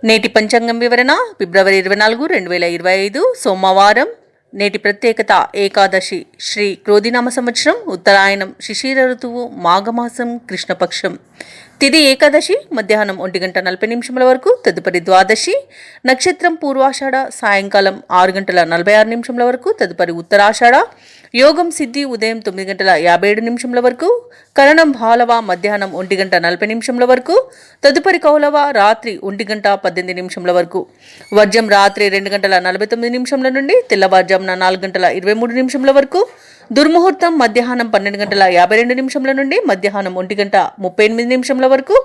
నేటి పంచాంగం వివరణ ఫిబ్రవరి 24, 2025 సోమవారం. నేటి ప్రత్యేకత ఏకాదశి. శ్రీ క్రోధినామ సంవత్సరం, ఉత్తరాయణం, శిశిర ఋతువు, మాఘమాసం, కృష్ణపక్షం. తిది ఏకాదశి మధ్యాహ్నం 1:40 వరకు. తదుపరి ద్వాదశి నక్షత్రం పూర్వాషాఢ సాయంకాలం 6:46 వరకు. తదుపరి ఉత్తరాషాఢ యోగం సిద్ధి ఉదయం 9:57 వరకు. కరణం భాలవ మధ్యాహ్నం 1:40 వరకు. తదుపరి కౌలవ రాత్రి 1:18 వరకు. వర్జం రాత్రి 2:49 నుండి తెల్లవారుజామున 4:23 వరకు. దుర్ముహూర్తం మధ్యాహ్నం 12:52 నుండి మధ్యాహ్నం 1:38 వరకు.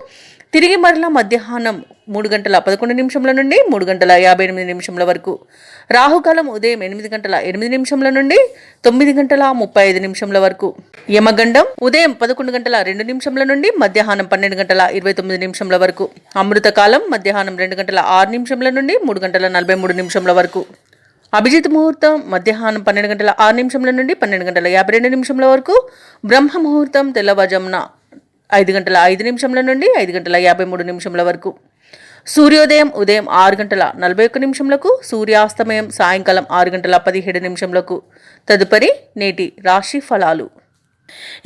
తిరిగి మరలా మధ్యాహ్నం 3:11 నుండి 3:58 వరకు. రాహుకాలం ఉదయం 8:08 నుండి 9:35 వరకు. యమగండం ఉదయం 11:02 నుండి మధ్యాహ్నం 12:29 వరకు. అమృతకాలం మధ్యాహ్నం 2:06 నుండి 3:43 వరకు. అభిజిత్ ముహూర్తం మధ్యాహ్నం 12:06 నుండి 12:52 వరకు. బ్రహ్మ ముహూర్తం తెల్లవారుజామున 5:05 నుండి 5:53 వరకు. సూర్యోదయం ఉదయం 6:41 సూర్యాస్తమయం సాయంకాలం 6:17 తదుపరి నేటి రాశి ఫలాలు.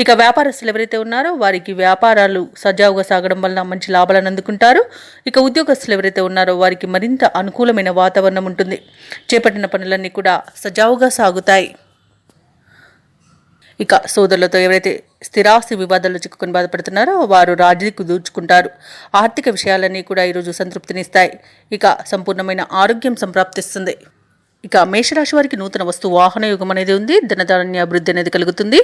ఇక వ్యాపారస్తులు ఎవరైతే ఉన్నారో వారికి వ్యాపారాలు సజావుగా సాగడం వలన మంచి లాభాలను అందుకుంటారు. ఇక ఉద్యోగస్తులు ఎవరైతే ఉన్నారో వారికి మరింత అనుకూలమైన వాతావరణం ఉంటుంది. చేపట్టిన పనులన్నీ కూడా సజావుగా సాగుతాయి. ఇక సోదరులతో ఎవరైతే స్థిరాస్తి వివాదాల్లో చిక్కుకొని బాధపడుతున్నారో వారు రాజీకి దూర్చుకుంటారు. ఆర్థిక విషయాలన్నీ కూడా ఈరోజు సంతృప్తినిస్తాయి. ఇక సంపూర్ణమైన ఆరోగ్యం సంప్రాప్తిస్తుంది. ఇక మేషరాశి వారికి నూతన వస్తు వాహన యోగం అనేది ఉంది. ధనధాన్య అభివృద్ధి అనేది కలుగుతుంది.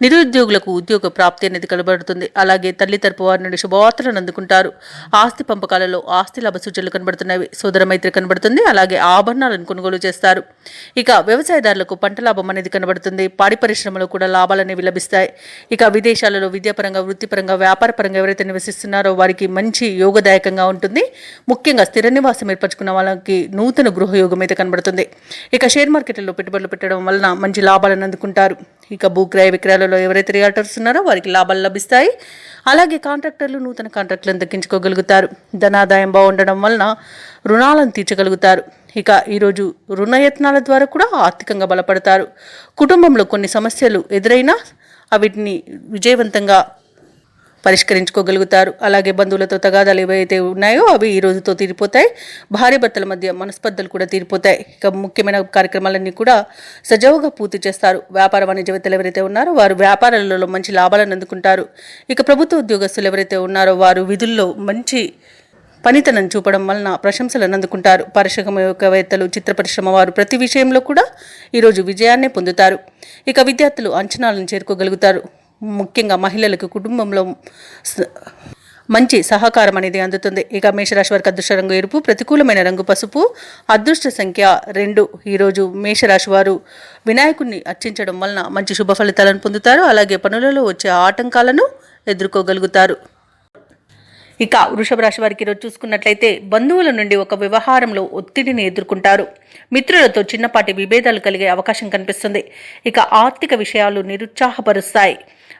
నిరుద్యోగులకు ఉద్యోగ ప్రాప్తి అనేది కనబడుతుంది. అలాగే తల్లి తరపు వారి నుండి శుభవార్తలను అందుకుంటారు. ఆస్తి పంపకాలలో ఆస్తి లాభ సూచనలు కనబడుతున్నవి. సోదర మైత్రి కనబడుతుంది. అలాగే ఆభరణాలను కొనుగోలు చేస్తారు. ఇక వ్యవసాయదారులకు పంట లాభం అనేది కనబడుతుంది. పాడి పరిశ్రమలో కూడా లాభాలు అనేవి లభిస్తాయి. ఇక విదేశాలలో విద్యాపరంగా, వృత్తిపరంగా, వ్యాపారపరంగా ఎవరైతే నివసిస్తున్నారో వారికి మంచి యోగదాయకంగా ఉంటుంది. ముఖ్యంగా స్థిర నివాసం ఏర్పరచుకున్న వాళ్ళకి నూతన గృహయోగం అయితే కనబడుతుంది. ఇక షేర్ మార్కెట్లలో పెట్టుబడులు పెట్టడం వలన మంచి లాభాలను అందుకుంటారు. ఇక భూక్రయ విక్రయాలలో ఎవరైతే రియాల్టర్స్ ఉన్నారో వారికి లాభాలు లభిస్తాయి. అలాగే కాంట్రాక్టర్లు నూతన కాంట్రాక్టులను దక్కించుకోగలుగుతారు. ధనాదాయం బాగుండడం వలన రుణాలను తీర్చగలుగుతారు. ఇక ఈరోజు రుణయత్నాల ద్వారా కూడా ఆర్థికంగా బలపడతారు. కుటుంబంలో కొన్ని సమస్యలు ఎదురైనా వీటిని విజయవంతంగా పరిష్కరించుకోగలుగుతారు. అలాగే బంధువులతో తగాదాలు ఏవైతే ఉన్నాయో అవి ఈ రోజుతో తీరిపోతాయి. భార్యాభర్తల మధ్య మనస్పర్ధలు కూడా తీరిపోతాయి. ఇక ముఖ్యమైన కార్యక్రమాలన్నీ కూడా సజావుగా పూర్తి చేస్తారు. వ్యాపార వాణిజ్యవేత్తలు ఎవరైతే ఉన్నారో వారు వ్యాపారాలలో మంచి లాభాలను అందుకుంటారు. ఇక ప్రభుత్వ ఉద్యోగస్తులు ఎవరైతే ఉన్నారో వారు విధుల్లో మంచి పనితనం చూపడం వలన ప్రశంసలను అందుకుంటారు. పారిశ్రామికవేత్తలు, చిత్ర పరిశ్రమ వారు ప్రతి విషయంలో కూడా ఈరోజు విజయాన్నే పొందుతారు. ఇక విద్యార్థులు అంచనాలను చేరుకోగలుగుతారు. ముఖ్యంగా మహిళలకు కుటుంబంలో మంచి సహకారం అనేది అందుతుంది. ఇక మేషరాశి వారికి అదృష్ట రంగు ఎరుపు, ప్రతికూలమైన రంగు పసుపు, అదృష్ట సంఖ్య 2. ఈరోజు మేషరాశి వారు వినాయకుడిని అర్చించడం వలన మంచి శుభ ఫలితాలను పొందుతారు. అలాగే పనులలో వచ్చే ఆటంకాలను ఎదుర్కోగలుగుతారు. ఇక వృషభ రాశి వారికి ఈరోజు చూసుకున్నట్లయితే బంధువుల నుండి ఒక వ్యవహారంలో ఒత్తిడిని ఎదుర్కొంటారు. మిత్రులతో చిన్నపాటి విభేదాలు కలిగే అవకాశం కనిపిస్తుంది. ఇక ఆర్థిక విషయాలు నిరుత్సాహపరుస్తాయి.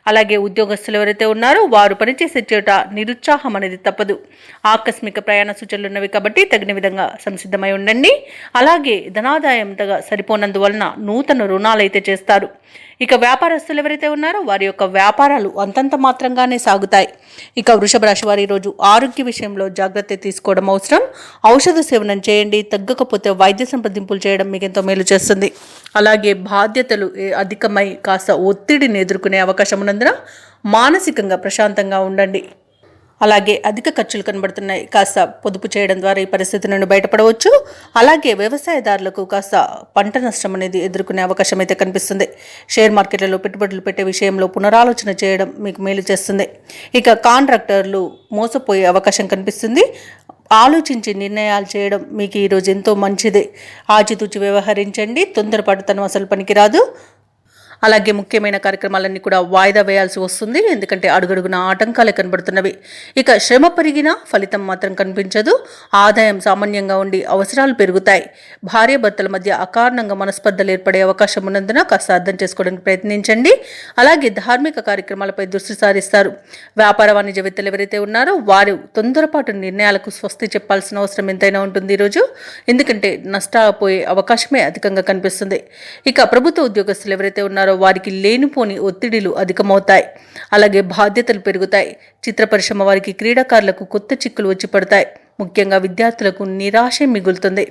అలాగే ఉద్యోగస్తులు ఎవరైతే ఉన్నారో వారు పనిచేసే చోట నిరుత్సాహం అనేది తప్పదు. ఆకస్మిక ప్రయాణ సూచనలు ఉన్నవి కాబట్టి తగిన విధంగా సంసిద్ధమై ఉండండి. అలాగే ధనాదాయం సరిపోనందువలన నూతన రుణాలు అయితే చేస్తారు. ఇక వ్యాపారస్తులు ఎవరైతే ఉన్నారో వారి యొక్క వ్యాపారాలు అంతంత మాత్రంగానే సాగుతాయి. ఇక వృషభ రాశి వారి ఈరోజు ఆరోగ్య విషయంలో జాగ్రత్త తీసుకోవడం అవసరం. ఔషధ సేవనం చేయండి. తగ్గకపోతే వైద్య సంప్రదింపులు చేయడం మీకు ఎంతో మేలు చేస్తుంది. అలాగే బాధ్యతలు అధికమై కాస్త ఒత్తిడిని ఎదుర్కొనే అవకాశం ఉన్నందున మానసికంగా ప్రశాంతంగా ఉండండి. అలాగే అధిక ఖర్చులు కనబడుతున్నాయి. కాస్త పొదుపు చేయడం ద్వారా ఈ పరిస్థితి నుండి బయటపడవచ్చు. అలాగే వ్యవసాయదారులకు కాస్త పంట నష్టం అనేది ఎదుర్కొనే అవకాశం అయితే కనిపిస్తుంది. షేర్ మార్కెట్లలో పెట్టుబడులు పెట్టే విషయంలో పునరాలోచన చేయడం మీకు మేలు చేస్తుంది. ఇక కాంట్రాక్టర్లు మోసపోయే అవకాశం కనిపిస్తుంది. ఆలోచించి నిర్ణయాలు చేయడం మీకు ఈరోజు ఎంతో మంచిది. ఆచితూచి వ్యవహరించండి. తొందరపాటుతనం అసలు పనికిరాదు. అలాగే ముఖ్యమైన కార్యక్రమాలన్నీ కూడా వాయిదా వేయాల్సి వస్తుంది. ఎందుకంటే అడుగడుగున ఆటంకాలే కనబడుతున్నవి. ఇక శ్రమ పెరిగినా ఫలితం మాత్రం కనిపించదు. ఆదాయం సామాన్యంగా ఉండి అవసరాలు పెరుగుతాయి. భార్యాభర్తల మధ్య అకారణంగా మనస్పర్ధలు ఏర్పడే అవకాశం ఉన్నందున కాస్త అర్థం చేసుకోవడానికి ప్రయత్నించండి. అలాగే ధార్మిక కార్యక్రమాలపై దృష్టి సారిస్తారు. వ్యాపార వాణిజ్యవేత్తలు ఎవరైతే ఉన్నారో వారు తొందరపాటు నిర్ణయాలకు స్వస్తి చెప్పాల్సిన అవసరం ఎంతైనా ఉంటుంది ఈరోజు. ఎందుకంటే నష్టపోయే అవకాశమే అధికంగా కనిపిస్తుంది. ఇక ప్రభుత్వ ఉద్యోగస్తులు ఎవరైతే ఉన్నారో వారికి లేనిపోని ఒత్తిడిలు అధికమవుతాయి. అలాగే బాధ్యతలు పెరుగుతాయి. చిత్ర పరిశ్రమ వారికి, క్రీడాకారులకు కొత్త చిక్కులు వచ్చి పడతాయి. ముఖ్యంగా విద్యార్థులకు నిరాశ మిగులుతుంది.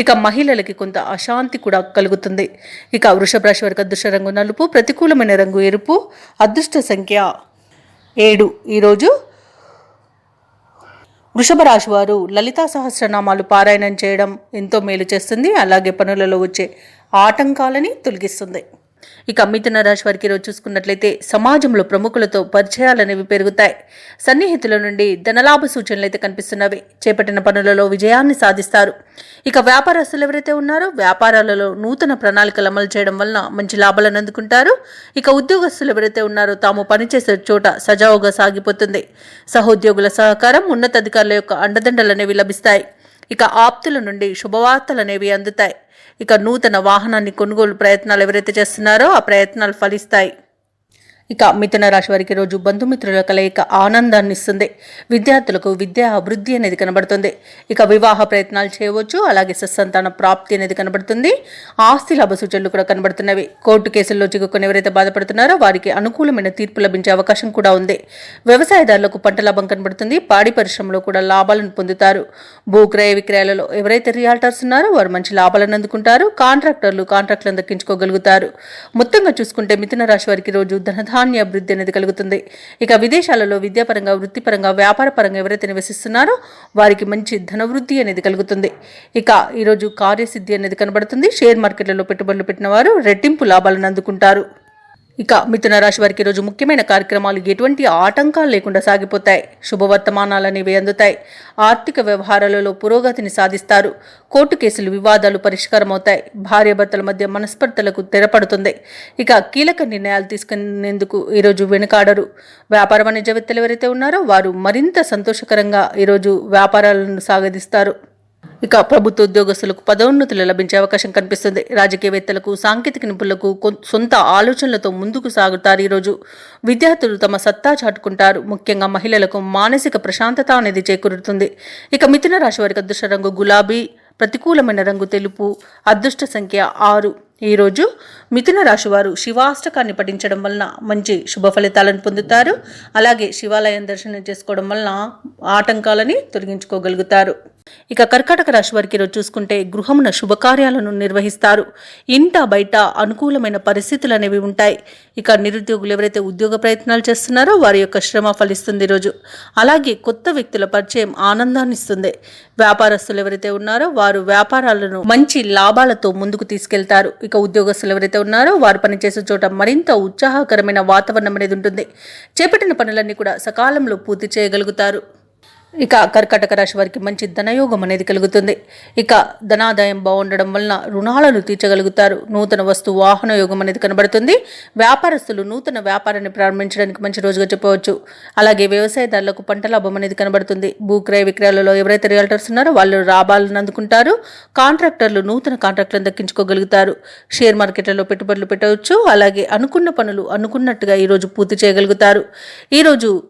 ఇక మహిళలకి కొంత అశాంతి కూడా కలుగుతుంది. ఇక వృషభ రాశి వారికి అదృష్ట రంగు నలుపు, ప్రతికూలమైన రంగు ఎరుపు, అదృష్ట సంఖ్య 7. ఈరోజు వృషభ రాశి వారు లలితా సహస్రనామాలు పారాయణం చేయడం ఎంతో మేలు చేస్తుంది. అలాగే పనులలో వచ్చే ఆటంకాలని తొలగిస్తుంది. ఇక మిథున రాశి వారికి ఈరోజు చూసుకున్నట్లయితే సమాజంలో ప్రముఖులతో పరిచయాలు అనేవి పెరుగుతాయి. సన్నిహితుల నుండి ధనలాభ సూచనలు అయితే కనిపిస్తున్నవి. చేపట్టిన పనులలో విజయాన్ని సాధిస్తారు. ఇక వ్యాపారస్తులు ఎవరైతే ఉన్నారో వ్యాపారాలలో నూతన ప్రణాళికలు అమలు చేయడం వలన మంచి లాభాలను అందుకుంటారు. ఇక ఉద్యోగస్తులు ఎవరైతే ఉన్నారో తాము పనిచేసే చోట సజావుగా సాగిపోతుంది. సహోద్యోగుల సహకారం, ఉన్నతాధికారుల యొక్క అండదండలు అనేవి లభిస్తాయి. ఇక ఆప్తుల నుండి శుభవార్తలు అనేవి అందుతాయి. ఇక నూతన వాహనాన్ని కొనుగోలు ప్రయత్నాలు ఎవరైతే చేస్తున్నారో ఆ ప్రయత్నాలు ఫలిస్తాయి. ఇక మిథున రాశి వారికి రోజు బంధుమిత్రుల కలయిక ఆనందాన్ని ఇస్తుంది. విద్యార్థులకు విద్యా అభివృద్ధి అనేది కనబడుతుంది. ఇక వివాహ ప్రయత్నాలు చేయవచ్చు. అలాగే సత్సంతాన ప్రాప్తి అనేది కనబడుతుంది. ఆస్తి లాభ సూచనలు కూడా కనబడుతున్నవి. కోర్టు కేసుల్లో చిక్కుకొని ఎవరైతే బాధపడుతున్నారో వారికి అనుకూలమైన తీర్పు లభించే అవకాశం కూడా ఉంది. వ్యవసాయదారులకు పంట లాభం కనబడుతుంది. పాడి పరిశ్రమలో కూడా లాభాలను పొందుతారు. భూక్రయ విక్రయాలలో ఎవరైతే రియాల్టర్స్ ఉన్నారో వారు మంచి లాభాలను అందుకుంటారు. కాంట్రాక్టర్లు కాంట్రాక్టులను దక్కించుకోగలుగుతారు. మొత్తంగా చూసుకుంటే మిథున రాశి వారికి రోజు ధనధాన్య అభివృద్ధి అనేది కలుగుతుంది. ఇక విదేశాలలో విద్యాపరంగా, వృత్తిపరంగా, వ్యాపారపరంగా ఎవరైతే నివసిస్తున్నారో వారికి మంచి ధనవృద్ధి అనేది కలుగుతుంది. ఇక ఈరోజు కార్యసిద్ధి అనేది కనబడుతుంది. షేర్ మార్కెట్లలో పెట్టుబడులు పెట్టిన వారు రెట్టింపు లాభాలను అందుకుంటారు. ఇక మిథున రాశి వారికి రోజు ముఖ్యమైన కార్యక్రమాలు ఎటువంటి ఆటంకాలు లేకుండా సాగిపోతాయి. శుభవర్తమానాలు అనేవి అందుతాయి. ఆర్థిక వ్యవహారాలలో పురోగతిని సాధిస్తారు. కోర్టు కేసులు, వివాదాలు పరిష్కారం అవుతాయి. భార్యాభర్తల మధ్య మనస్పర్ధలకు తెరపడుతుంది. ఇక కీలక నిర్ణయాలు తీసుకునేందుకు ఈరోజు వెనుకాడరు. వ్యాపార వాణిజ్యవేత్తలు ఎవరైతే ఉన్నారో వారు మరింత సంతోషకరంగా ఈరోజు వ్యాపారాలను సాగదీస్తారు. ఇక ప్రభుత్వ ఉద్యోగస్తులకు పదోన్నతులు లభించే అవకాశం కనిపిస్తుంది. రాజకీయవేత్తలకు, సాంకేతిక నిపుణులకు సొంత ఆలోచనలతో ముందుకు సాగుతారు. ఈరోజు విద్యార్థులు తమ సత్తా చాటుకుంటారు. ముఖ్యంగా మహిళలకు మానసిక ప్రశాంతత అనేది చేకూరుతుంది. ఇక మిథున రాశి వారికి అదృష్ట రంగు గులాబీ, ప్రతికూలమైన రంగు తెలుపు, అదృష్ట సంఖ్య 6. ఈరోజు మిథున రాశి వారు శివాష్టకాన్ని పఠించడం వలన మంచి శుభ ఫలితాలను పొందుతారు. అలాగే శివాలయం దర్శనం చేసుకోవడం వలన ఆటంకాలని తొలగించుకోగలుగుతారు. ఇక కర్కాటక రాశి వారికి ఈరోజు చూసుకుంటే గృహమున శుభకార్యాలను నిర్వహిస్తారు. ఇంట బయట అనుకూలమైన పరిస్థితులు అనేవి ఉంటాయి. ఇక నిరుద్యోగులు ఎవరైతే ఉద్యోగ ప్రయత్నాలు చేస్తున్నారో వారి యొక్క శ్రమ ఫలిస్తుంది ఈరోజు. అలాగే కొత్త వ్యక్తుల పరిచయం ఆనందాన్ని ఇస్తుంది. వ్యాపారస్తులు ఎవరైతే ఉన్నారో వారు వ్యాపారాలను మంచి లాభాలతో ముందుకు తీసుకెళ్తారు. ఇక ఉద్యోగస్తులు ఎవరైతే ఉన్నారో వారు పనిచేసే చోట మరింత ఉత్సాహకరమైన వాతావరణం అనేది ఉంటుంది. చేపట్టిన పనులన్నీ కూడా సకాలంలో పూర్తి చేయగలుగుతారు. ఇక కర్కాటక రాశి వారికి మంచి ధనయోగం అనేది కలుగుతుంది. ఇక ధనాదాయం బాగుండడం వలన రుణాలను తీర్చగలుగుతారు. నూతన వస్తు వాహన యోగం అనేది కనబడుతుంది. వ్యాపారస్తులు నూతన వ్యాపారాన్ని ప్రారంభించడానికి మంచి రోజుగా చెప్పవచ్చు. అలాగే వ్యవసాయదారులకు పంట లాభం అనేది కనబడుతుంది. భూక్రయ విక్రయాలలో ఎవరైతే రియల్టర్స్ ఉన్నారో వాళ్ళు లాభాలను అందుకుంటారు. కాంట్రాక్టర్లు నూతన కాంట్రాక్టులను దక్కించుకోగలుగుతారు. షేర్ మార్కెట్లలో పెట్టుబడులు పెట్టవచ్చు. అలాగే అనుకున్న పనులు అనుకున్నట్టుగా ఈరోజు పూర్తి చేయగలుగుతారు. ఈరోజు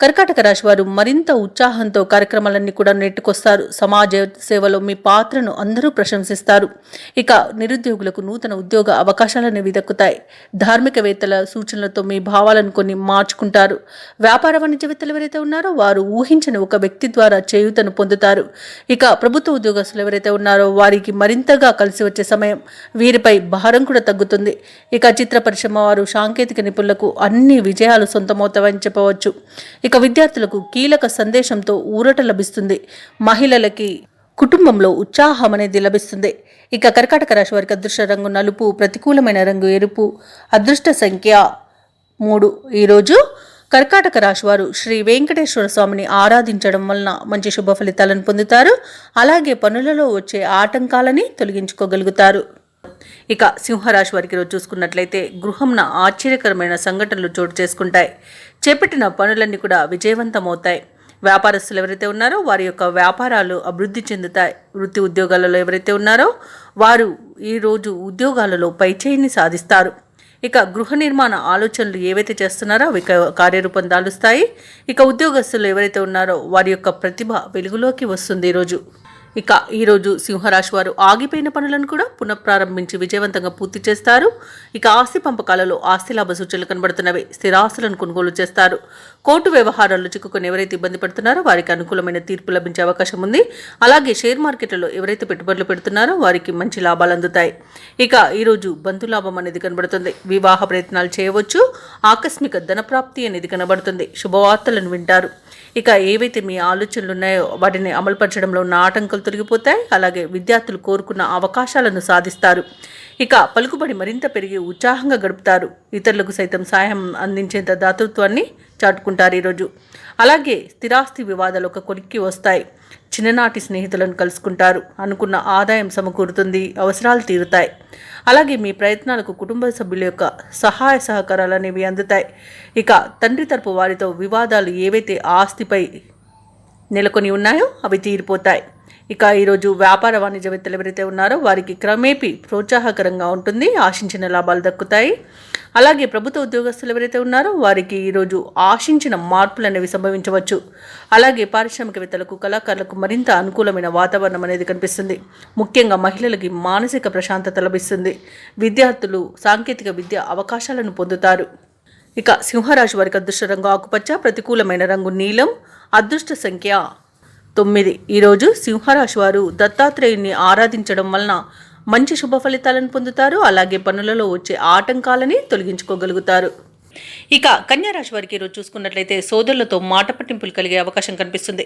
కర్కాటక రాశి వారు మరింత ఉత్సాహంతో కార్యక్రమాలన్నీ కూడా నెట్టుకొస్తారు. సమాజ సేవలో మీ పాత్రను అందరూ ప్రశంసిస్తారు. ఇక నిరుద్యోగులకు నూతన ఉద్యోగ అవకాశాలనేవి దక్కుతాయి. ధార్మికవేత్తల సూచనలతో మీ భావాలను కొన్ని మార్చుకుంటారు. వ్యాపార వాణిజ్యవేత్తలు ఎవరైతే ఉన్నారో వారు ఊహించని ఒక వ్యక్తి ద్వారా చేయూతను పొందుతారు. ఇక ప్రభుత్వ ఉద్యోగస్తులు ఎవరైతే ఉన్నారో వారికి మరింతగా కలిసి వచ్చే సమయం. వీరిపై భారం కూడా తగ్గుతుంది. ఇక చిత్ర పరిశ్రమ వారు, సాంకేతిక నిపుణులకు అన్ని విజయాలు సొంతమవుతాయని చెప్పవచ్చు. ఇక విద్యార్థులకు కీలక సందేశంతో ఊరట లభిస్తుంది. మహిళలకి కుటుంబంలో ఉత్సాహం అనేది లభిస్తుంది. ఇక కర్కాటక రాశి వారికి అదృష్ట రంగు నలుపు, ప్రతికూలమైన రంగు ఎరుపు, అదృష్ట సంఖ్య 3. ఈరోజు కర్కాటక రాశి వారు శ్రీ వెంకటేశ్వర స్వామిని ఆరాధించడం వలన మంచి శుభ ఫలితాలను పొందుతారు. అలాగే పనులలో వచ్చే ఆటంకాలని తొలగించుకోగలుగుతారు. ఇక సింహరాశి వారికి రోజు చూసుకున్నట్లయితే గృహంన ఆశ్చర్యకరమైన సంఘటనలు చోటు చేసుకుంటాయి. చేపట్టిన పనులన్నీ కూడా విజయవంతమవుతాయి. వ్యాపారస్తులు ఎవరైతే ఉన్నారో వారి యొక్క వ్యాపారాలు అభివృద్ధి చెందుతాయి. వృత్తి ఉద్యోగాలలో ఎవరైతే ఉన్నారో వారు ఈరోజు ఉద్యోగాలలో పైచేయిని సాధిస్తారు. ఇక గృహ నిర్మాణ ఆలోచనలు ఏవైతే చేస్తున్నారో అవి కార్యరూపం దాలుస్తాయి. ఇక ఉద్యోగస్తులు ఎవరైతే ఉన్నారో వారి యొక్క ప్రతిభ వెలుగులోకి వస్తుంది ఈరోజు. ఇక ఈరోజు సింహరాశి వారు ఆగిపోయిన పనులను కూడా పునఃప్రారంభించి విజయవంతంగా పూర్తి చేస్తారు. ఇక ఆస్తి పంపకాలలో ఆస్తి లాభ సూచనలు కనబడుతున్నవి. స్థిరాస్తులను కొనుగోలు చేస్తారు. కోర్టు వ్యవహారాల్లో చిక్కుకొని ఎవరైతే ఇబ్బంది పడుతున్నారో వారికి అనుకూలమైన తీర్పు లభించే అవకాశం ఉంది. అలాగే షేర్ మార్కెట్లలో ఎవరైతే పెట్టుబడులు పెడుతున్నారో వారికి మంచి లాభాలు అందుతాయి. ఇక ఈరోజు బంధులాభం అనేది కనబడుతుంది. వివాహ ప్రయత్నాలు చేయవచ్చు. ఆకస్మిక ధనప్రాప్తి అనేది కనబడుతుంది. శుభవార్తలను వింటారు. ఇక ఏవైతే మీ ఆలోచనలు ఉన్నాయో వాటిని అమలుపరచడంలో ఉన్న ఆటంకాలు తొలగిపోతాయి. అలాగే విద్యార్థులు కోరుకున్న అవకాశాలను సాధిస్తారు. ఇక పలుకుబడి మరింత పెరిగి ఉత్సాహంగా గడుపుతారు. ఇతరులకు సైతం సహాయం అందించేంత దాతృత్వాన్ని చాటుకుంటారు ఈరోజు. అలాగే స్థిరాస్తి వివాదాలు ఒక కొలిక్కి వస్తాయి. చిన్ననాటి స్నేహితులను కలుసుకుంటారు. అనుకున్న ఆదాయం సమకూరుతుంది. అవసరాలు తీరుతాయి. అలాగే మీ ప్రయత్నాలకు కుటుంబ సభ్యుల యొక్క సహాయ సహకారాలు అనేవి అందుతాయి. ఇక తండ్రి తరపు వారితో వివాదాలు ఏవైతే ఆస్తిపై నెలకొని ఉన్నాయో అవి తీరిపోతాయి. ఇక ఈరోజు వ్యాపార వాణిజ్యవేత్తలు ఎవరైతే ఉన్నారో వారికి క్రమేపీ ప్రోత్సాహకరంగా ఉంటుంది. ఆశించిన లాభాలు దక్కుతాయి. అలాగే ప్రభుత్వ ఉద్యోగస్తులు ఎవరైతే ఉన్నారో వారికి ఈరోజు ఆశించిన మార్పులు అనేవి సంభవించవచ్చు. అలాగే పారిశ్రామికవేత్తలకు కళాకారులకు మరింత అనుకూలమైన వాతావరణం అనేది కనిపిస్తుంది. ముఖ్యంగా మహిళలకి మానసిక ప్రశాంతత లభిస్తుంది. విద్యార్థులు సాంకేతిక విద్య అవకాశాలను పొందుతారు. ఇక సింహరాశి వారికి అదృష్ట రంగు ఆకుపచ్చ, ప్రతికూలమైన రంగు నీలం, అదృష్ట సంఖ్య 9. ఈరోజు సింహరాశి వారు దత్తాత్రేయుని ఆరాధించడం వలన మంచి శుభ ఫలితాలను పొందుతారు. అలాగే పనులలో వచ్చే ఆటంకాలని తొలగించుకోగలుగుతారు. ఇక కన్యారాశి వారికి ఈరోజు చూసుకున్నట్లయితే సోదరులతో మాట పట్టింపులు కలిగే అవకాశం కనిపిస్తుంది.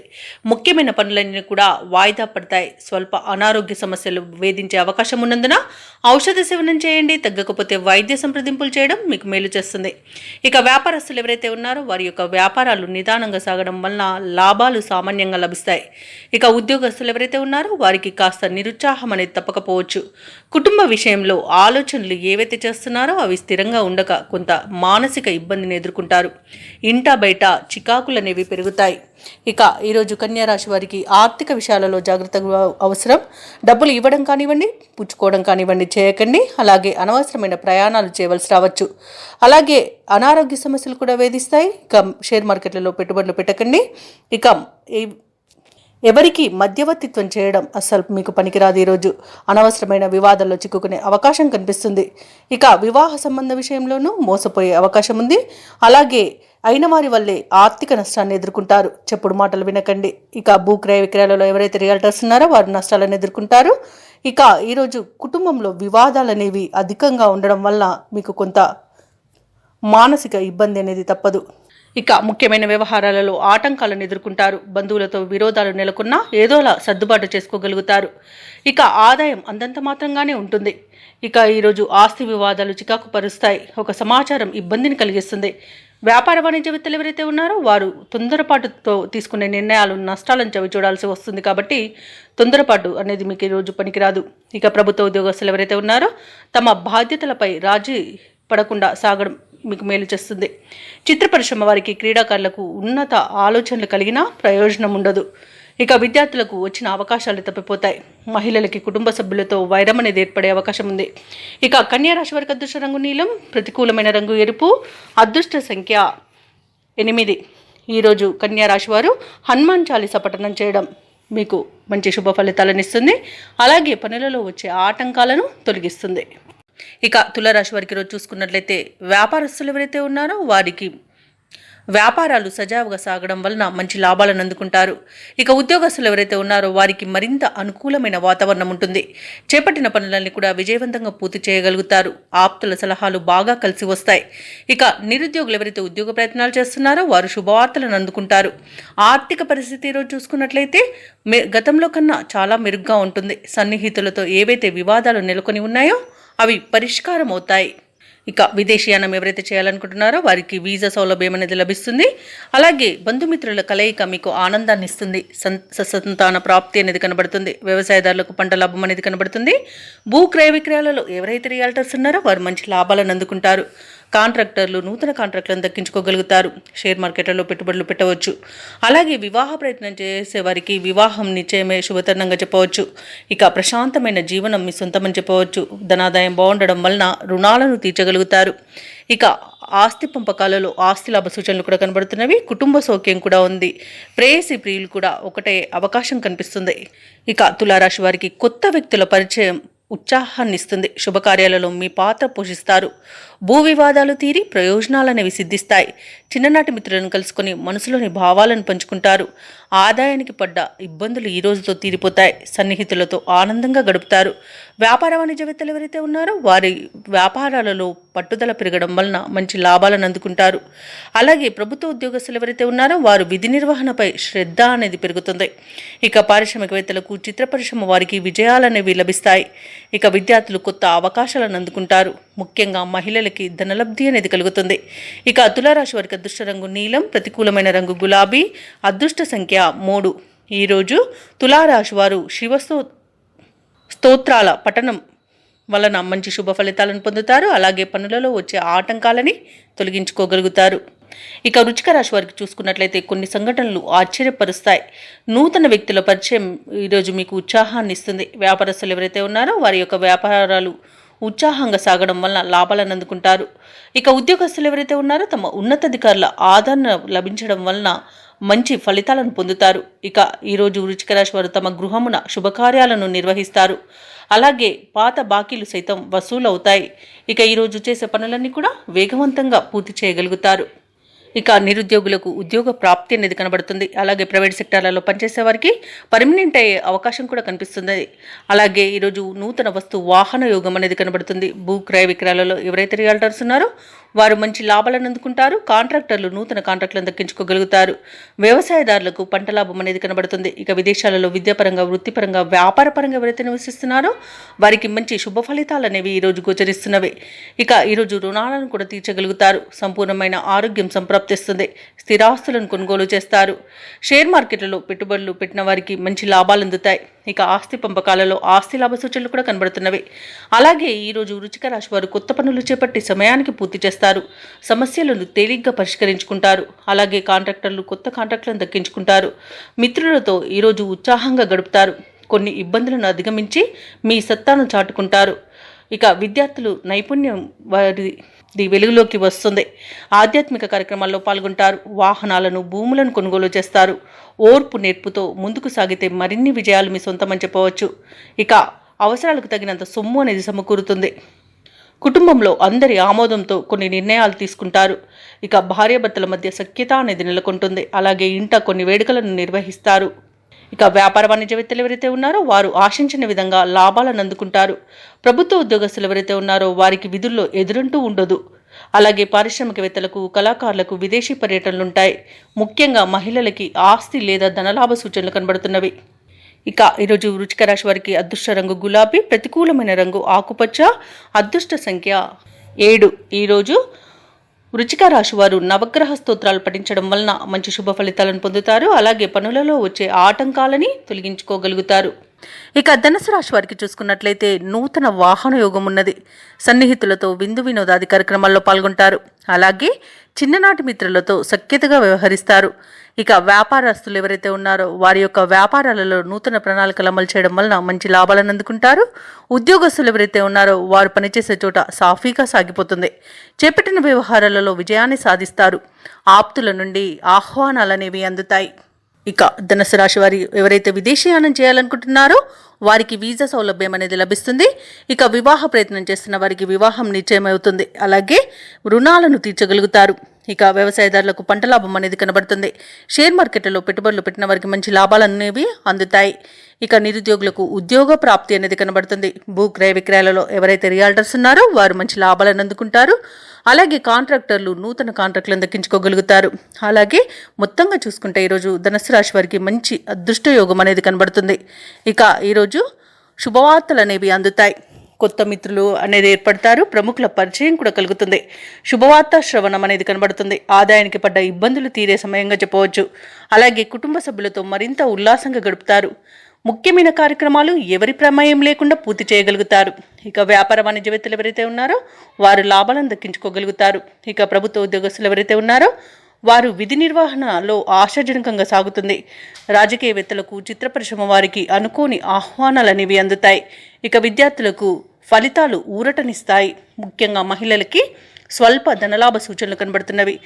ముఖ్యమైన పనులన్నీ కూడా వాయిదా పడతాయి. స్వల్ప అనారోగ్య సమస్యలు వేధించే అవకాశం ఉన్నందున ఔషధ సేవనం చేయండి. తగ్గకపోతే వైద్య సంప్రదింపులు చేయడం మీకు మేలు చేస్తుంది. ఇక వ్యాపారస్తులు ఎవరైతే ఉన్నారో వారి యొక్క వ్యాపారాలు నిదానంగా సాగడం వలన లాభాలు సామాన్యంగా లభిస్తాయి. ఇక ఉద్యోగస్తులు ఎవరైతే ఉన్నారో వారికి కాస్త నిరుత్సాహం అనేది తప్పకపోవచ్చు. కుటుంబ విషయంలో ఆలోచనలు ఏవైతే చేస్తున్నారో అవి స్థిరంగా ఉండక కొంత మానసిక ఇబ్బందిని ఎదుర్కొంటారు. ఇంటా బయట చికాకులు అనేవి పెరుగుతాయి. ఇక ఈరోజు కన్యారాశి వారికి ఆర్థిక విషయాలలో జాగ్రత్తగా అవసరం. డబ్బులు ఇవ్వడం కానివ్వండి, పుచ్చుకోవడం కానివ్వండి చేయకండి. అలాగే అనవసరమైన ప్రయాణాలు చేయవలసి రావచ్చు. అలాగే అనారోగ్య సమస్యలు కూడా వేధిస్తాయి. ఇక షేర్ మార్కెట్లలో పెట్టుబడులు పెట్టకండి. ఇక ఎవరికి మధ్యవర్తిత్వం చేయడం అస్సలు మీకు పనికిరాదు. ఈరోజు అనవసరమైన వివాదాల్లో చిక్కుకునే అవకాశం కనిపిస్తుంది. ఇక వివాహ సంబంధ విషయంలోనూ మోసపోయే అవకాశం ఉంది. అలాగే అయిన వారి వల్లే ఆర్థిక నష్టాన్ని ఎదుర్కొంటారు. చెప్పుడు మాటలు వినకండి. ఇక భూక్రయ విక్రయాలలో ఎవరైతే రియల్టర్స్ ఉన్నారో వారు నష్టాలను ఎదుర్కొంటారు. ఇక ఈరోజు కుటుంబంలో వివాదాలు అనేవి అధికంగా ఉండడం వల్ల మీకు కొంత మానసిక ఇబ్బంది అనేది తప్పదు. ఇక ముఖ్యమైన వ్యవహారాలలో ఆటంకాలను ఎదుర్కొంటారు. బంధువులతో విరోధాలు నెలకొన్నా ఏదోలా సర్దుబాటు చేసుకోగలుగుతారు. ఇక ఆదాయం అంతంత మాత్రంగానే ఉంటుంది. ఇక ఈరోజు ఆస్తి వివాదాలు చికాకు పరుస్తాయి. ఒక సమాచారం ఇబ్బందిని కలిగిస్తుంది. వ్యాపార వాణిజ్యవేత్తలు ఎవరైతే ఉన్నారో వారు తొందరపాటుతో తీసుకునే నిర్ణయాలు నష్టాలను చవి చూడాల్సి వస్తుంది. కాబట్టి తొందరపాటు అనేది మీకు ఈరోజు పనికిరాదు. ఇక ప్రభుత్వ ఉద్యోగస్తులు ఎవరైతే ఉన్నారో తమ బాధ్యతలపై రాజీ పడకుండా సాగడం మీకు మేలు చేస్తుంది. చిత్ర పరిశ్రమ వారికి, క్రీడాకారులకు ఉన్నత ఆలోచనలు కలిగినా ప్రయోజనం ఉండదు. ఇక విద్యార్థులకు వచ్చిన అవకాశాలు తప్పిపోతాయి. మహిళలకి కుటుంబ సభ్యులతో వైరం అనేది ఏర్పడే అవకాశం ఉంది. ఇక కన్యారాశి వారికి అదృష్ట రంగు నీలం, ప్రతికూలమైన రంగు ఎరుపు, అదృష్ట సంఖ్య 8. ఈరోజు కన్యారాశి వారు హనుమాన్ చాలీసా పఠనం చేయడం మీకు మంచి శుభ ఫలితాలను ఇస్తుంది. అలాగే పనులలో వచ్చే ఆటంకాలను తొలగిస్తుంది. ఇక తులారాశి వారికి రోజు చూసుకున్నట్లయితే వ్యాపారస్తులు ఎవరైతే ఉన్నారో వారికి వ్యాపారాలు సజావుగా సాగడం వలన మంచి లాభాలను అందుకుంటారు. ఇక ఉద్యోగస్తులు ఎవరైతే ఉన్నారో వారికి మరింత అనుకూలమైన వాతావరణం ఉంటుంది. చేపట్టిన పనులన్నీ కూడా విజయవంతంగా పూర్తి చేయగలుగుతారు. ఆప్తుల సలహాలు బాగా కలిసి వస్తాయి. ఇక నిరుద్యోగులు ఎవరైతే ఉద్యోగ ప్రయత్నాలు చేస్తున్నారో వారు శుభవార్తలను అందుకుంటారు. ఆర్థిక పరిస్థితి ఈరోజు చూసుకున్నట్లయితే గతంలో కన్నా చాలా మెరుగ్గా ఉంటుంది. సన్నిహితులతో ఏవైతే వివాదాలు నెలకొని ఉన్నాయో అవి పరిష్కారం అవుతాయి. ఇక విదేశీయానం ఎవరైతే చేయాలనుకుంటున్నారో వారికి వీసా సౌలభ్యం అనేది లభిస్తుంది. అలాగే బంధుమిత్రుల కలయిక మీకు ఆనందాన్ని ఇస్తుంది. సంతాన ప్రాప్తి అనేది కనబడుతుంది. వ్యవసాయదారులకు పంట లాభం అనేది కనబడుతుంది. భూ క్రయ విక్రయాలలో ఎవరైతే రియాల్టర్స్ ఉన్నారో వారు మంచి లాభాలను అందుకుంటారు. కాంట్రాక్టర్లు నూతన కాంట్రాక్టులను దక్కించుకోగలుగుతారు. షేర్ మార్కెట్లలో పెట్టుబడులు పెట్టవచ్చు. అలాగే వివాహ ప్రయత్నం చేసే వారికి వివాహం నిశ్చయమే శుభతరుణంగా చెప్పవచ్చు. ఇక ప్రశాంతమైన జీవనం మీ సొంతమని చెప్పవచ్చు. ధనాదాయం బాగుండడం వలన రుణాలను తీర్చగలుగుతారు. ఇక ఆస్తి పంపకాలలో ఆస్తి లాభ సూచనలు కూడా కనబడుతున్నవి. కుటుంబ సౌఖ్యం కూడా ఉంది. ప్రేయసి ప్రియులు కూడా ఒకటే అవకాశం కనిపిస్తుంది. ఇక తులారాశి వారికి కొత్త వ్యక్తుల పరిచయం ఉత్సాహాన్ని ఇస్తుంది. శుభకార్యాలలో మీ పాత్ర పోషిస్తారు. భూ వివాదాలు తీరి ప్రయోజనాలనేవి సిద్ధిస్తాయి. చిన్ననాటి మిత్రులను కలుసుకొని మనసులోని భావాలను పంచుకుంటారు. ఆదాయానికి పడ్డ ఇబ్బందులు ఈ రోజుతో తీరిపోతాయి. సన్నిహితులతో ఆనందంగా గడుపుతారు. వ్యాపార వాణిజ్యవేత్తలు ఎవరైతే ఉన్నారో వారి వ్యాపారాలలో పట్టుదల పెరగడం వలన మంచి లాభాలను అందుకుంటారు. అలాగే ప్రభుత్వ ఉద్యోగస్తులు ఎవరైతే ఉన్నారో వారు విధి నిర్వహణపై శ్రద్ధ అనేది పెరుగుతుంది. ఇక పారిశ్రామికవేత్తలకు చిత్ర పరిశ్రమ వారికి విజయాలనేవి లభిస్తాయి. ఇక విద్యార్థులు కొత్త అవకాశాలను అందుకుంటారు. ముఖ్యంగా మహిళలకి ధనలబ్ధి అనేది కలుగుతుంది. ఇక తులారాశి వారికి అదృష్ట రంగు నీలం, ప్రతికూలమైన రంగు గులాబీ, అదృష్ట సంఖ్య 3. ఈరోజు తులారాశి వారు స్తోత్రాల పఠనం వలన మంచి శుభ ఫలితాలను పొందుతారు. అలాగే పనులలో వచ్చే ఆటంకాలని తొలగించుకోగలుగుతారు. ఇక వృశ్చిక రాశి వారికి చూసుకున్నట్లయితే కొన్ని సంఘటనలు ఆశ్చర్యపరుస్తాయి. నూతన వ్యక్తుల పరిచయం ఈరోజు మీకు ఉత్సాహాన్ని ఇస్తుంది. వ్యాపారస్తులు ఎవరైతే ఉన్నారో వారి యొక్క వ్యాపారాలు ఉత్సాహంగా సాగడం వలన లాభాలను అందుకుంటారు. ఇక ఉద్యోగస్తులు ఎవరైతే ఉన్నారో తమ ఉన్నతాధికారుల ఆదరణ లభించడం వలన మంచి ఫలితాలను పొందుతారు. ఇక ఈరోజు వృశ్చిక రాశి వారు తమ గృహమున శుభకార్యాలను నిర్వహిస్తారు. అలాగే పాత బాకీలు సైతం వసూలు అవుతాయి. ఇక ఈరోజు చేసే పనులన్నీ కూడా వేగవంతంగా పూర్తి చేయగలుగుతారు. ఇక నిరుద్యోగులకు ఉద్యోగ ప్రాప్తి అనేది కనబడుతుంది. అలాగే ప్రైవేట్ సెక్టార్లలో పనిచేసే వారికి పర్మనెంట్ అయ్యే అవకాశం కూడా కనిపిస్తుంది. అలాగే ఈరోజు నూతన వస్తు వాహన యోగం అనేది కనబడుతుంది. భూ క్రయ విక్రయాలలో ఎవరైతే రియాల్టర్స్ ఉన్నారో వారు మంచి లాభాలను అందుకుంటారు. కాంట్రాక్టర్లు నూతన కాంట్రాక్టులను దక్కించుకోగలుగుతారు. వ్యవసాయదారులకు పంట లాభం అనేది కనబడుతుంది. ఇక విదేశాలలో విద్యాపరంగా, వృత్తిపరంగా, వ్యాపారపరంగా ఎవరైతే నివసిస్తున్నారో వారికి మంచి శుభ ఫలితాలు అనేవి ఈరోజు గోచరిస్తున్నవి. ఇక ఈరోజు రుణాలను కూడా తీర్చగలుగుతారు. సంపూర్ణమైన ఆరోగ్యం సంప్రాప్తిస్తుంది. స్థిరాస్తులను కొనుగోలు చేస్తారు. షేర్ మార్కెట్లలో పెట్టుబడులు పెట్టిన వారికి మంచి లాభాలు అందుతాయి. ఇక ఆస్తి పంపకాలలో ఆస్తి లాభ సూచనలు కూడా కనబడుతున్నవి. అలాగే ఈరోజు వృశ్చిక రాశి వారు కొత్త పనులు చేపట్టి సమయానికి పూర్తి చేస్తారు. సమస్యలను తేలిగ్గా పరిష్కరించుకుంటారు. అలాగే కాంట్రాక్టర్లు కొత్త కాంట్రాక్టులను దక్కించుకుంటారు. మిత్రులతో ఈరోజు ఉత్సాహంగా గడుపుతారు. కొన్ని ఇబ్బందులను అధిగమించి మీ సత్తాను చాటుకుంటారు. ఇక విద్యార్థులు నైపుణ్యం వారి వెలుగులోకి వస్తుంది. ఆధ్యాత్మిక కార్యక్రమాల్లో పాల్గొంటారు. వాహనాలను, భూములను కొనుగోలు చేస్తారు. ఓర్పు నేర్పుతో ముందుకు సాగితే మరిన్ని విజయాలు మీ సొంతమని చెప్పవచ్చు. ఇక అవసరాలకు తగినంత సొమ్ము అనేది సమకూరుతుంది. కుటుంబంలో అందరి ఆమోదంతో కొన్ని నిర్ణయాలు తీసుకుంటారు. ఇక భార్యాభర్తల మధ్య సఖ్యత అనేది నెలకొంటుంది. అలాగే ఇంట కొన్ని వేడుకలను నిర్వహిస్తారు. ఇక వ్యాపార వాణిజ్యవేత్తలు ఎవరైతే ఉన్నారో వారు ఆశించిన విధంగా లాభాలను అందుకుంటారు. ప్రభుత్వ ఉద్యోగస్తులు ఎవరైతే ఉన్నారో వారికి విధుల్లో ఎదురంటూ ఉండదు. అలాగే పారిశ్రామికవేత్తలకు, కళాకారులకు విదేశీ పర్యటనలుంటాయి. ముఖ్యంగా మహిళలకి ఆస్తి లేదా ధనలాభ సూచనలు కనబడుతున్నవి. ఇక ఈరోజు వృశ్చిక రాశి వారికి అదృష్ట రంగు గులాబీ, ప్రతికూలమైన రంగు ఆకుపచ్చ, అదృష్ట సంఖ్య 7. ఈరోజు వృశ్చిక రాశి వారు నవగ్రహ స్తోత్రాలు పఠించడం వలన మంచి శుభ ఫలితాలను పొందుతారు. అలాగే పనులలో వచ్చే ఆటంకాలని తొలగించుకోగలుగుతారు. ఇక ధనుసు రాశి వారికి చూసుకున్నట్లయితే నూతన వాహన యోగం ఉన్నది. సన్నిహితులతో విందు వినోదాది కార్యక్రమాల్లో పాల్గొంటారు. అలాగే చిన్ననాటి మిత్రులతో సఖ్యతగా వ్యవహరిస్తారు. ఇక వ్యాపారస్తులు ఎవరైతే ఉన్నారో వారి యొక్క వ్యాపారాలలో నూతన ప్రణాళికలు అమలు చేయడం వలన మంచి లాభాలను అందుకుంటారు. ఉద్యోగస్తులు ఎవరైతే ఉన్నారో వారు పనిచేసే చోట సాఫీగా సాగిపోతుంది. చేపట్టిన వ్యవహారాలలో విజయాన్ని సాధిస్తారు. ఆప్తుల నుండి ఆహ్వానాలనేవి అందుతాయి. ఇక ధనుసు రాశి వారి ఎవరైతే విదేశీయానం చేయాలనుకుంటున్నారో వారికి వీసా సౌలభ్యం అనేది లభిస్తుంది. ఇక వివాహ ప్రయత్నం చేస్తున్న వారికి వివాహం నిశ్చయమవుతుంది. అలాగే రుణాలను తీర్చగలుగుతారు. ఇక వ్యవసాయదారులకు పంట లాభం అనేది కనబడుతుంది. షేర్ మార్కెట్లలో పెట్టుబడులు పెట్టిన వారికి మంచి లాభాలు అనేవి అందుతాయి. ఇక నిరుద్యోగులకు ఉద్యోగ ప్రాప్తి అనేది కనబడుతుంది. భూ క్రయ విక్రయాలలో ఎవరైతే రియాల్టర్స్ ఉన్నారో వారు మంచి లాభాలను అందుకుంటారు. అలాగే కాంట్రాక్టర్లు నూతన కాంట్రాక్టులను దక్కించుకోగలుగుతారు. అలాగే మొత్తంగా చూసుకుంటే ఈరోజు ధనుసు రాశి వారికి మంచి అదృష్ట యోగం అనేది కనబడుతుంది. ఇక ఈరోజు శుభవార్తలు అనేవి అందుతాయి. కొత్త మిత్రులు అనేది ఏర్పడతారు. ప్రముఖుల పరిచయం కూడా కలుగుతుంది. శుభవార్త శ్రవణం అనేది కనబడుతుంది. ఆదాయానికి పడ్డ ఇబ్బందులు తీరే సమయంగా చెప్పవచ్చు. అలాగే కుటుంబ సభ్యులతో మరింత ఉల్లాసంగా గడుపుతారు. ముఖ్యమైన కార్యక్రమాలు ఎవరి ప్రమేయం లేకుండా పూర్తి చేయగలుగుతారు. ఇక వ్యాపార వాణిజ్యవేత్తలు ఎవరైతే ఉన్నారో వారు లాభాలను దక్కించుకోగలుగుతారు. ఇక ప్రభుత్వ ఉద్యోగస్తులు ఎవరైతే ఉన్నారో వారు విధి నిర్వహణలో ఆశాజనకంగా సాగుతుంది. రాజకీయవేత్తలకు, చిత్ర పరిశ్రమ వారికి అనుకోని ఆహ్వానాలు అనేవి అందుతాయి. ఇక విద్యార్థులకు ఫలితాలు ఊరటనిస్తాయి. ముఖ్యంగా మహిళలకి స్వల్ప ధనలాభ సూచనలు కనబడుతున్నవి.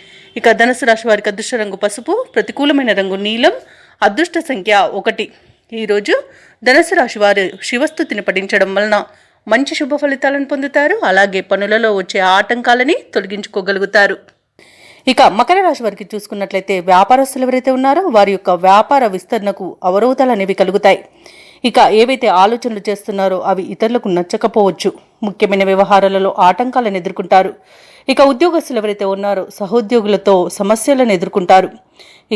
ఇక ధనుసు రాశి వారికి అదృష్ట రంగు పసుపు, ప్రతికూలమైన రంగు నీలం, అదృష్ట సంఖ్య 1. ఈరోజు ధనుసు రాశి వారు శివస్తుతిని పఠించడం వలన మంచి శుభ ఫలితాలను పొందుతారు. అలాగే పనులలో వచ్చే ఆటంకాలని తొలగించుకోగలుగుతారు. ఇక మకర రాశి వారికి చూసుకున్నట్లయితే వ్యాపారస్తులు ఎవరైతే ఉన్నారో వారి యొక్క వ్యాపార విస్తరణకు అవరోధాలు అనేవి కలుగుతాయి. ఇక ఏవైతే ఆలోచనలు చేస్తున్నారో అవి ఇతరులకు నచ్చకపోవచ్చు. ముఖ్యమైన వ్యవహారాలలో ఆటంకాలను ఎదుర్కొంటారు. ఇక ఉద్యోగస్తులు ఎవరైతే ఉన్నారో సహోద్యోగులతో సమస్యలను ఎదుర్కొంటారు.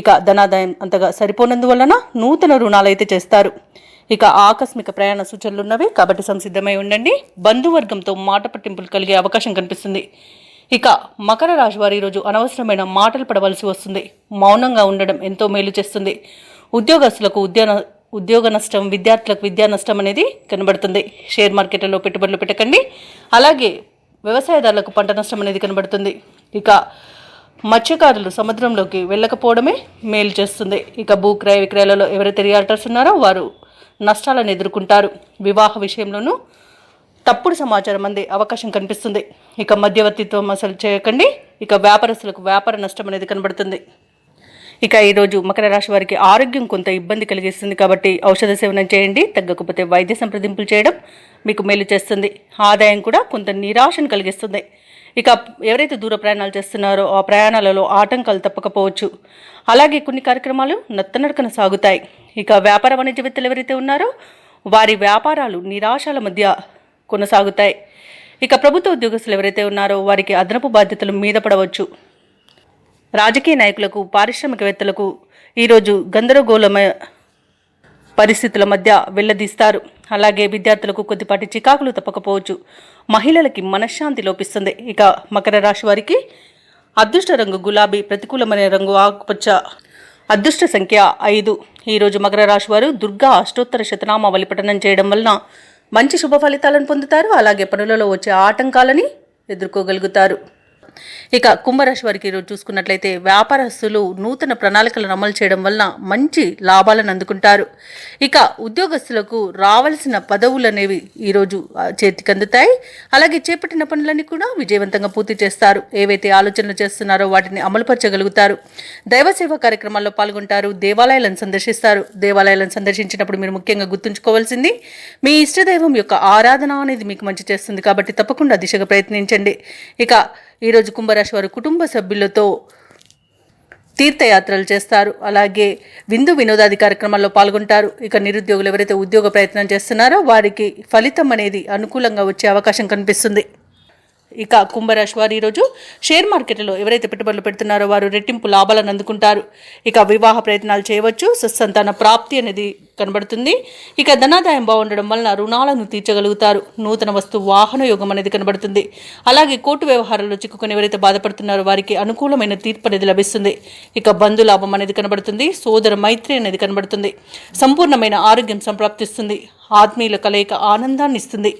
ఇక ధనాదాయం అంతగా సరిపోనందువలన నూతన రుణాలు అయితే చేస్తారు. ఇక ఆకస్మిక ప్రయాణ సూచనలు ఉన్నవి కాబట్టి సంసిద్ధమై ఉండండి. బంధువర్గంతో మాట పట్టింపులు కలిగే అవకాశం కనిపిస్తుంది. ఇక మకర రాశి వారు ఈరోజు అనవసరమైన మాటలు పడవలసి వస్తుంది. మౌనంగా ఉండడం ఎంతో మేలు చేస్తుంది. ఉద్యోగస్తులకు ఉద్యోగ నష్టం, విద్యార్థులకు విద్యా నష్టం అనేది కనబడుతుంది. షేర్ మార్కెట్లలో పెట్టుబడులు పెట్టకండి. అలాగే వ్యవసాయదారులకు పంట నష్టం అనేది కనబడుతుంది. ఇక మత్స్యకారులు సముద్రంలోకి వెళ్ళకపోవడమే మేలు చేస్తుంది. ఇక భూ క్రయ విక్రయాలలో ఎవరైతే రియాల్టర్స్ ఉన్నారో వారు నష్టాలను ఎదుర్కొంటారు. వివాహ విషయంలోనూ తప్పుడు సమాచారం అందే అవకాశం కనిపిస్తుంది. ఇక మధ్యవర్తిత్వం అసలు చేయకండి. ఇక వ్యాపారస్తులకు వ్యాపార నష్టం అనేది కనబడుతుంది. ఇక ఈరోజు మకర రాశి వారికి ఆరోగ్యం కొంత ఇబ్బంది కలిగిస్తుంది కాబట్టి ఔషధ సేవనం చేయండి. తగ్గకపోతే వైద్య సంప్రదింపులు చేయడం మీకు మేలు చేస్తుంది. ఆదాయం కూడా కొంత నిరాశను కలిగిస్తుంది. ఇక ఎవరైతే దూర ప్రయాణాలు చేస్తున్నారో ఆ ప్రయాణాలలో ఆటంకాలు తప్పకపోవచ్చు. అలాగే కొన్ని కార్యక్రమాలు నత్తనడకన సాగుతాయి. ఇక వ్యాపార వాణిజ్యవేత్తలు ఎవరైతే ఉన్నారో వారి వ్యాపారాలు నిరాశల మధ్య కొనసాగుతాయి. ఇక ప్రభుత్వ ఉద్యోగస్తులు ఎవరైతే ఉన్నారో వారికి అదనపు బాధ్యతలు మీద పడవచ్చు. రాజకీయ నాయకులకు, పారిశ్రామికవేత్తలకు ఈరోజు గందరగోళమైన పరిస్థితుల మధ్య వెళ్లదీస్తారు. అలాగే విద్యార్థులకు కొద్దిపాటి చికాకులు తప్పకపోవచ్చు. మహిళలకి మనశ్శాంతి లోపిస్తుంది. ఇక మకర రాశి వారికి అదృష్ట రంగు గులాబీ, ప్రతికూలమైన రంగు ఆకుపచ్చ, అదృష్ట సంఖ్య 5. ఈరోజు మకర రాశి వారు దుర్గా అష్టోత్తర శతనామావళి పఠనం చేయడం వలన మంచి శుభ ఫలితాలను పొందుతారు. అలాగే పనులలో వచ్చే ఆటంకాలని ఎదుర్కోగలుగుతారు. ఇక కుంభరాశి వారికి ఈరోజు చూసుకున్నట్లయితే వ్యాపారస్తులు నూతన ప్రణాళికలను అమలు చేయడం వలన మంచి లాభాలను అందుకుంటారు. ఇక ఉద్యోగస్తులకు రావాల్సిన పదవులు అనేవి ఈరోజు చేతికి అందుతాయి. అలాగే చేపట్టిన పనులన్నీ కూడా విజయవంతంగా పూర్తి చేస్తారు. ఏవైతే ఆలోచనలు చేస్తున్నారో వాటిని అమలుపరచగలుగుతారు. దైవ సేవా కార్యక్రమాల్లో పాల్గొంటారు. దేవాలయాలను సందర్శిస్తారు. దేవాలయాలను సందర్శించినప్పుడు మీరు ముఖ్యంగా గుర్తుంచుకోవాల్సింది మీ ఇష్టదైవం యొక్క ఆరాధన అనేది మీకు మంచి చేస్తుంది కాబట్టి తప్పకుండా దిశగా ప్రయత్నించండి. ఇక ఈరోజు కుంభరాశి వారు కుటుంబ సభ్యులతో తీర్థయాత్రలు చేస్తారు. అలాగే వినోదాది కార్యక్రమాల్లో పాల్గొంటారు. ఇక నిరుద్యోగులు ఎవరైతే ఉద్యోగ ప్రయత్నం చేస్తున్నారో వారికి ఫలితం అనేది అనుకూలంగా వచ్చే అవకాశం కనిపిస్తుంది. ఇక కుంభరాశి వారు ఈరోజు షేర్ మార్కెట్లో ఎవరైతే పెట్టుబడులు పెడుతున్నారో వారు రెట్టింపు లాభాలను అందుకుంటారు. ఇక వివాహ ప్రయత్నాలు చేయవచ్చు. సత్సంతాన ప్రాప్తి అనేది కనబడుతుంది. ఇక ధనాదాయం బాగుండడం వలన రుణాలను తీర్చగలుగుతారు. నూతన వస్తు వాహన యోగం అనేది కనబడుతుంది. అలాగే కోర్టు వ్యవహారాల్లో చిక్కుకొని ఎవరైతే బాధపడుతున్నారో వారికి అనుకూలమైన తీర్పు అనేది లభిస్తుంది. ఇక బంధు లాభం అనేది కనబడుతుంది. సోదర మైత్రి అనేది కనబడుతుంది. సంపూర్ణమైన ఆరోగ్యం సంప్రాప్తిస్తుంది. ఆత్మీయుల కలయిక ఆనందాన్ని ఇస్తుంది.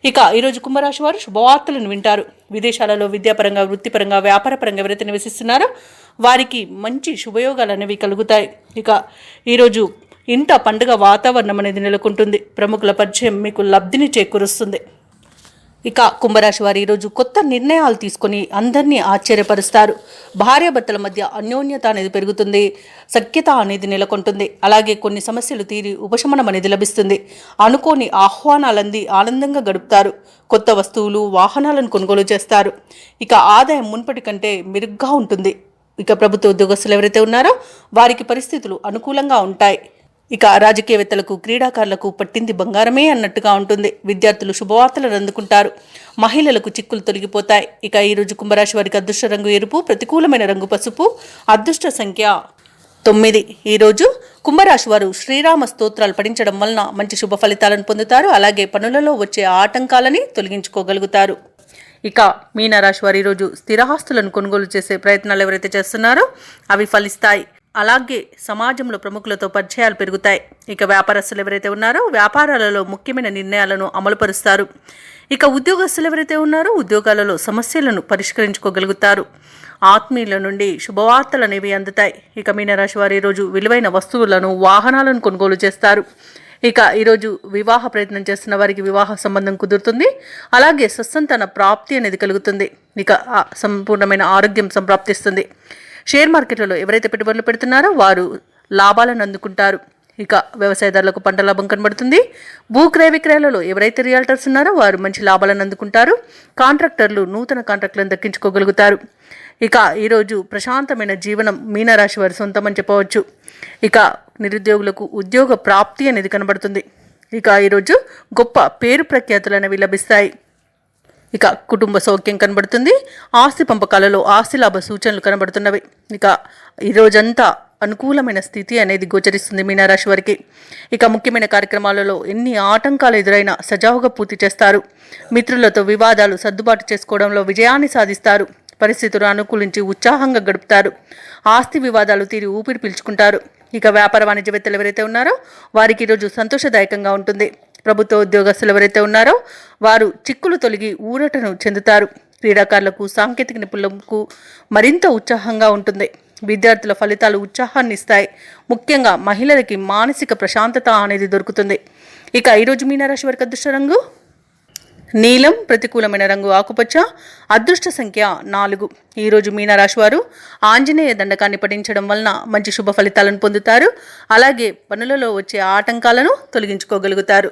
ఇక ఈరోజు కుంభరాశి వారు శుభవార్తలను వింటారు. విదేశాలలో విద్యాపరంగా, వృత్తిపరంగా, వ్యాపారపరంగా ఎవరైతే నివసిస్తున్నారో వారికి మంచి శుభయోగాలు అనేవి కలుగుతాయి. ఇక ఈరోజు ఇంట పండుగ వాతావరణం అనేది నెలకొంటుంది. ప్రముఖుల పరిచయం మీకు లబ్ధిని చేకూరుస్తుంది. ఇక కుంభరాశి వారు ఈరోజు కొత్త నిర్ణయాలు తీసుకొని అందరినీ ఆశ్చర్యపరుస్తారు. భార్యాభర్తల మధ్య అన్యోన్యత అనేది పెరుగుతుంది. సఖ్యత అనేది నెలకొంటుంది. అలాగే కొన్ని సమస్యలు తీరి ఉపశమనం అనేది లభిస్తుంది. అనుకోని ఆహ్వానాలంది ఆనందంగా గడుపుతారు. కొత్త వస్తువులు, వాహనాలను కొనుగోలు చేస్తారు. ఇక ఆదాయం మున్పటి కంటే మెరుగ్గా ఉంటుంది. ఇక ప్రభుత్వ ఉద్యోగస్తులు ఎవరైతే ఉన్నారో వారికి పరిస్థితులు అనుకూలంగా ఉంటాయి. ఇక రాజకీయవేత్తలకు, క్రీడాకారులకు పట్టింది బంగారమే అన్నట్టుగా ఉంటుంది. విద్యార్థులు శుభవార్తలను అందుకుంటారు. మహిళలకు చిక్కులు తొలగిపోతాయి. ఇక ఈరోజు కుంభరాశి వారికి అదృష్ట రంగు ఎరుపు, ప్రతికూలమైన రంగు పసుపు, అదృష్ట సంఖ్య 9. ఈరోజు కుంభరాశి వారు శ్రీరామ స్తోత్రాలు పఠించడం వలన మంచి శుభ ఫలితాలను పొందుతారు. అలాగే పనులలో వచ్చే ఆటంకాలని తొలగించుకోగలుగుతారు. ఇక మీనరాశి వారు ఈరోజు స్థిరాస్తులను కొనుగోలు చేసే ప్రయత్నాలు ఎవరైతే చేస్తున్నారో అవి ఫలిస్తాయి. అలాగే సమాజంలో ప్రముఖులతో పరిచయాలు పెరుగుతాయి. ఇక వ్యాపారస్తులు ఎవరైతే ఉన్నారో వ్యాపారాలలో ముఖ్యమైన నిర్ణయాలను అమలుపరుస్తారు. ఇక ఉద్యోగస్తులు ఎవరైతే ఉన్నారో ఉద్యోగాలలో సమస్యలను పరిష్కరించుకోగలుగుతారు. ఆత్మీయుల నుండి శుభవార్తలు అనేవి అందుతాయి. ఇక మీనరాశి వారు ఈరోజు విలువైన వస్తువులను వాహనాలను కొనుగోలు చేస్తారు. ఇక ఈరోజు వివాహ ప్రయత్నం చేస్తున్న వారికి వివాహ సంబంధం కుదురుతుంది. అలాగే సత్సంతాన ప్రాప్తి అనేది కలుగుతుంది. ఇక సంపూర్ణమైన ఆరోగ్యం సంప్రాప్తిస్తుంది. షేర్ మార్కెట్లలో ఎవరైతే పెట్టుబడులు పెడుతున్నారో వారు లాభాలను అందుకుంటారు. ఇక వ్యవసాయదారులకు పంట లాభం కనబడుతుంది. భూ క్రయ విక్రయాలలో ఎవరైతే రియల్టర్స్ ఉన్నారో వారు మంచి లాభాలను అందుకుంటారు. కాంట్రాక్టర్లు నూతన కాంట్రాక్టులను దక్కించుకోగలుగుతారు. ఇక ఈరోజు ప్రశాంతమైన జీవనం మీనరాశి వారి సొంతమని చెప్పవచ్చు. ఇక నిరుద్యోగులకు ఉద్యోగ ప్రాప్తి అనేది కనబడుతుంది. ఇక ఈరోజు గొప్ప పేరు ప్రఖ్యాతులు అనేవి లభిస్తాయి. ఇక కుటుంబ సౌఖ్యం కనబడుతుంది. ఆస్తి పంపకాలలో ఆస్తి లాభ సూచనలు కనబడుతున్నవి. ఇక ఈరోజంతా అనుకూలమైన స్థితి అనేది గోచరిస్తుంది మీనరాశి వారికి. ఇక ముఖ్యమైన కార్యక్రమాలలో ఎన్ని ఆటంకాలు ఎదురైనా సజావుగా పూర్తి చేస్తారు. మిత్రులతో వివాదాలు సర్దుబాటు చేసుకోవడంలో విజయాన్ని సాధిస్తారు. పరిస్థితులు అనుకూలించి ఉత్సాహంగా గడుపుతారు. ఆస్తి వివాదాలు తీరి ఊపిరి పీల్చుకుంటారు. ఇక వ్యాపార వాణిజ్యవేత్తలు ఎవరైతే ఉన్నారో వారికి ఈరోజు సంతోషదాయకంగా ఉంటుంది. ప్రభుత్వ ఉద్యోగస్తులు ఎవరైతే ఉన్నారో వారు చిక్కులు తొలగి ఊరటను చెందుతారు. క్రీడాకారులకు సాంకేతిక నిపుణులకు మరింత ఉత్సాహంగా ఉంటుంది. విద్యార్థుల ఫలితాలు ఉత్సాహాన్ని ఇస్తాయి. ముఖ్యంగా మహిళలకి మానసిక ప్రశాంతత అనేది దొరుకుతుంది. ఇక ఈరోజు మీనరాశి వారికి అదృష్ట రంగు నీలం, ప్రతికూలమైన రంగు ఆకుపచ్చ, అదృష్ట సంఖ్య 4. ఈరోజు మీనరాశి వారు ఆంజనేయ దండకాన్ని పఠించడం వలన మంచి శుభ ఫలితాలను పొందుతారు. అలాగే పనులలో వచ్చే ఆటంకాలను తొలగించుకోగలుగుతారు.